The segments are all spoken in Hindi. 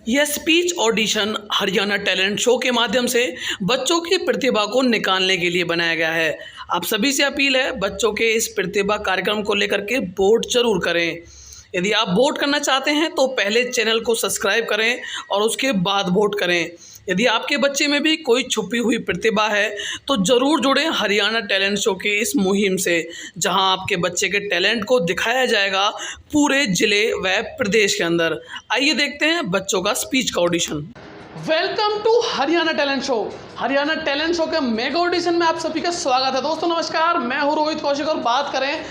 यह speech audition Haryana talent show के माध्यम से बच्चों की प्रतिभा को निकालने के लिए बनाया गया है। आप सभी से अपील है, बच्चों के इस प्रतिभा कार्यक्रम को लेकर के वोट जरूर करें। यदि आप वोट करना चाहते हैं तो पहले चैनल को सब्सक्राइब करें और उसके बाद वोट करें। यदि आपके बच्चे में भी कोई छुपी हुई प्रतिभा है तो ज़रूर जुड़ें हरियाणा टैलेंट शो की इस मुहिम से, जहां आपके बच्चे के टैलेंट को दिखाया जाएगा पूरे जिले व प्रदेश के अंदर। आइए देखते हैं बच्चों का स्पीच का audition. Welcome to Haryana talent show. Haryana talent show के मेगा ऑडिशन में आप सभी का स्वागत है। दोस्तों नमस्कार, मैं हूं रोहित कौशिक और बात करें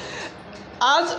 आज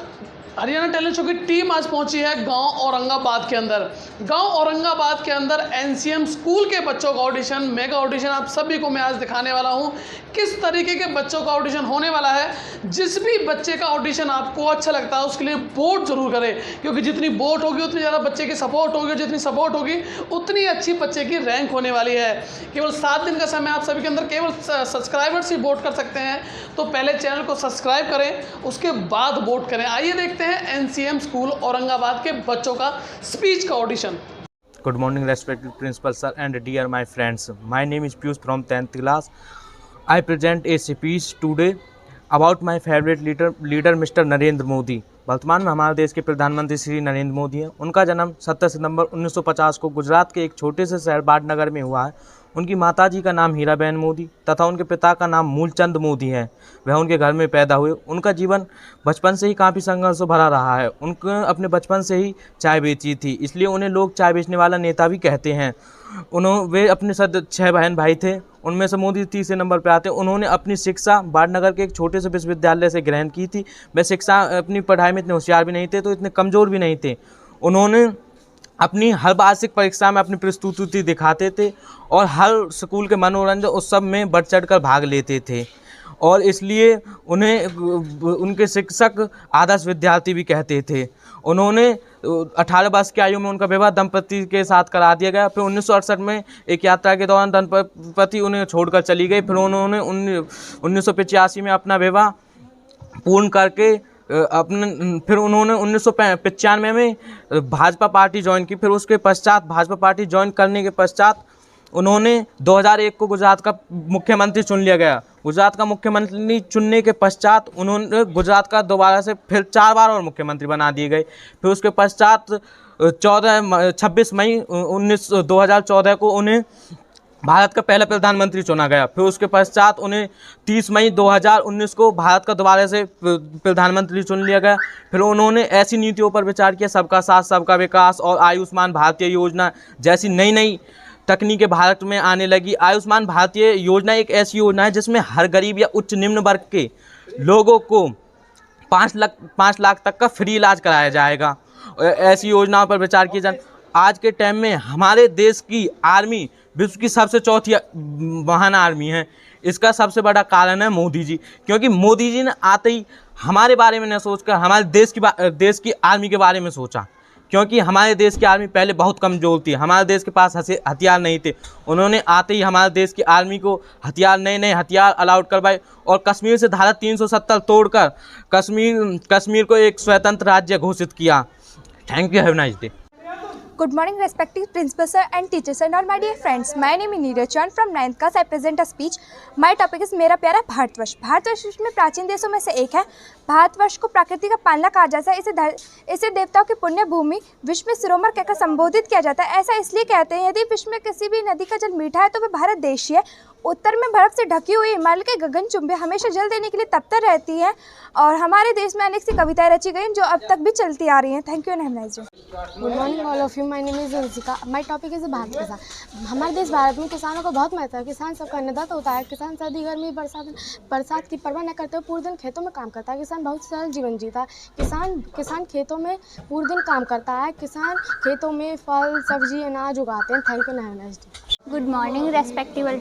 हरियाणा टैलेंट शो की टीम आज पहुंची है गांव औरंगाबाद के अंदर। गांव औरंगाबाद के अंदर एनसीएम स्कूल के बच्चों का ऑडिशन, मेगा ऑडिशन आप सभी को मैं आज दिखाने वाला हूं किस तरीके के बच्चों का ऑडिशन होने वाला है। जिस भी बच्चे का ऑडिशन आपको अच्छा लगता है उसके लिए वोट जरूर करें, क्योंकि जितनी वोट होगी उतनी ज़्यादा बच्चे की सपोर्ट होगी, जितनी सपोर्ट होगी उतनी अच्छी बच्चे की रैंक होने वाली है। केवल 7 दिन का समय आप सभी के अंदर, केवल सब्सक्राइबर्स ही वोट कर सकते हैं, तो पहले चैनल को सब्सक्राइब करें, उसके बाद वोट करें। आइए देखते हैं एनसीएम स्कूल औरंगाबाद के बच्चों का स्पीच का audition. Good morning, respected principal sir and dear my friends. My name is Piyush from 10th class. I present a speech today about my favorite leader Mr. Narendra Modi. वर्तमान में हमारे देश के प्रधानमंत्री श्री नरेंद्र मोदी हैं। उनका जन्म 17 सितंबर 1950 को गुजरात के एक छोटे से शहर बाडनगर में हुआ है। उनकी माताजी का नाम हीराबेन मोदी तथा उनके पिता का नाम मूलचंद मोदी है। वह उनके घर में पैदा हुए। उनका जीवन बचपन से ही काफ़ी संघर्ष भरा रहा है। उनको अपने बचपन से ही चाय बेची थी, इसलिए उन्हें लोग चाय बेचने वाला नेता भी कहते हैं। वे अपने 6 बहन भाई थे, उनमें से मोदी तीसरे नंबर पर आते। उन्होंने अपनी शिक्षा बाडनगर के एक छोटे से विश्वविद्यालय से ग्रहण की थी। वह शिक्षा अपनी पढ़ाई में इतने होशियार भी नहीं थे तो इतने कमज़ोर भी नहीं थे। उन्होंने अपनी हर वार्षिक परीक्षा में अपनी प्रस्तुति दिखाते थे और हर स्कूल के मनोरंजन उत्सव में बढ़ चढ़ कर भाग लेते थे, और इसलिए उन्हें उनके शिक्षक आदर्श विद्यार्थी भी कहते थे। उन्होंने 18 वर्ष की आयु में उनका विवाह दंपति के साथ करा दिया गया। फिर 1968 में एक यात्रा के दौरान दंपति उन्हें छोड़कर चली गई। फिर उन्होंने 1985 में अपना विवाह पूर्ण करके फिर उन्होंने 1995 में भाजपा पार्टी ज्वाइन की। फिर उसके पश्चात भाजपा पार्टी ज्वाइन करने के पश्चात उन्होंने 2001 को गुजरात का मुख्यमंत्री चुन लिया गया। गुजरात का मुख्यमंत्री चुनने के पश्चात उन्होंने गुजरात का दोबारा से फिर 4 बार और मुख्यमंत्री बना दिए गए। फिर उसके पश्चात 26 मई 2014 को उन्हें भारत का पहला प्रधानमंत्री चुना गया। फिर उसके पश्चात उन्हें 30 मई 2019 को भारत का दोबारा से प्रधानमंत्री चुन लिया गया। फिर उन्होंने ऐसी नीतियों पर विचार किया, सबका साथ सबका विकास और आयुष्मान भारतीय योजना जैसी नई नई तकनीकें भारत में आने लगी। आयुष्मान भारतीय योजना एक ऐसी योजना है जिसमें हर गरीब या उच्च निम्न वर्ग के लोगों को 5 लाख तक का फ्री इलाज कराया जाएगा। ऐसी योजनाओं पर विचार किया जाए। आज के टाइम में हमारे देश की आर्मी विश्व की सबसे चौथी महान आर्मी है। इसका सबसे बड़ा कारण है मोदी जी, क्योंकि मोदी जी ने आते ही हमारे बारे में न सोचकर हमारे देश की आर्मी के बारे में सोचा, क्योंकि हमारे देश की आर्मी पहले बहुत कमज़ोर थी। हमारे देश के पास हथियार नहीं थे। उन्होंने आते ही हमारे देश की आर्मी को नए हथियार अलाउड करवाए और कश्मीर से धारा 370 तोड़कर कश्मीर को एक स्वतंत्र राज्य घोषित किया। Thank you, have nice day. Good morning, respected principal sir and teachers and all my dear friends. My name is Neeraj Chand from 9th class. I present a speech. My topic is मेरा प्यारा भारतवर्ष। भारतवर्ष विश्व में प्राचीन देशों में से एक है। भारतवर्ष को प्रकृति का पालना कहा जाता है। इसे देवताओं की पुण्य भूमि, विश्व में सिरोमर कहकर संबोधित किया जाता है। ऐसा इसलिए कहते हैं, यदि विश्व में किसी भी नदी का जल मीठा है तो वह भारत देश ही है। उत्तर में बर्फ से ढकी हुई हिमालय के गगनचुंबी हमेशा जल देने के लिए तत्पर रहती है, और हमारे देश में अनेक सी कविताएं रची गई जो अब तक भी चलती आ रही हैं। Thank you and have nice day. Good morning all of you, my name is Ruchika. My topic is Bharat किसान। हमारे देश भारत में किसानों का बहुत महत्व है। किसान सबका अन्नदाता होता है। किसान सर्दी गर्मी बरसात की परवाह न करते हुए पूरे दिन खेतों में काम करता है। किसान बहुत सरल जीवन जीता है। किसान खेतों में पूरे दिन काम करता है। किसान खेतों में फल सब्जी अनाज उगाते हैं। Thank you and have nice day. Good morning, respectable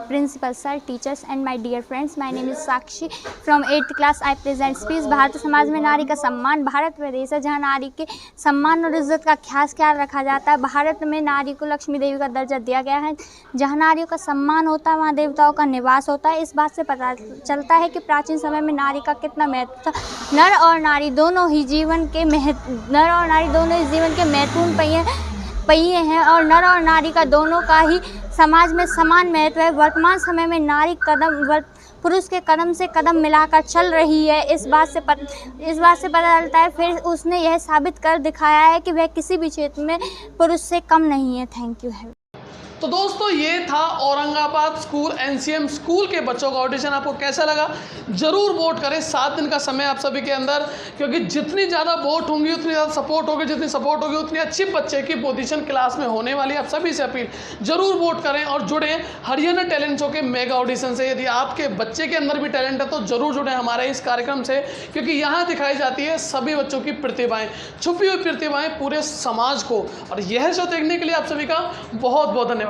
principal sir, teachers and my dear friends. My name is Sakshi from 8th class. I present speech. Bharat समाज में नारी का सम्मान। भारत वह देश है जहाँ नारी के सम्मान और इज्जत का खास ख्याल रखा जाता है। भारत में नारी को लक्ष्मी देवी का दर्जा दिया गया है। जहाँ नारियों का सम्मान होता है वहाँ देवताओं का निवास होता है। इस बात से पता चलता है कि प्राचीन समय में नारी का कितना महत्व था। नर और नारी दोनों ही जीवन के महत्वपूर्ण पहिए पहिए हैं और नर और नारी का दोनों का ही समाज में समान महत्व है। वर्तमान समय में नारी पुरुष के कदम से कदम मिलाकर चल रही है। इस बात से पता चलता है। फिर उसने यह साबित कर दिखाया है कि वह किसी भी क्षेत्र में पुरुष से कम नहीं है। Thank you. तो दोस्तों ये था औरंगाबाद स्कूल एनसीएम स्कूल के बच्चों का ऑडिशन। आपको कैसा लगा ज़रूर वोट करें। 7 दिन का समय आप सभी के अंदर, क्योंकि जितनी ज़्यादा वोट होंगी उतनी ज़्यादा सपोर्ट होगी, जितनी सपोर्ट होगी उतनी अच्छी बच्चे की पोजीशन क्लास में होने वाली है। आप सभी से अपील ज़रूर वोट करें और जुड़ें हरियाणा टैलेंट शो के मेगा ऑडिशन से। यदि आपके बच्चे के अंदर भी टैलेंट है तो ज़रूर जुड़ें हमारे इस कार्यक्रम से, क्योंकि यहाँ दिखाई जाती है सभी बच्चों की प्रतिभाएँ, छुपी हुई प्रतिभाएँ पूरे समाज को। और यह शो देखने के लिए आप सभी का बहुत बहुत धन्यवाद।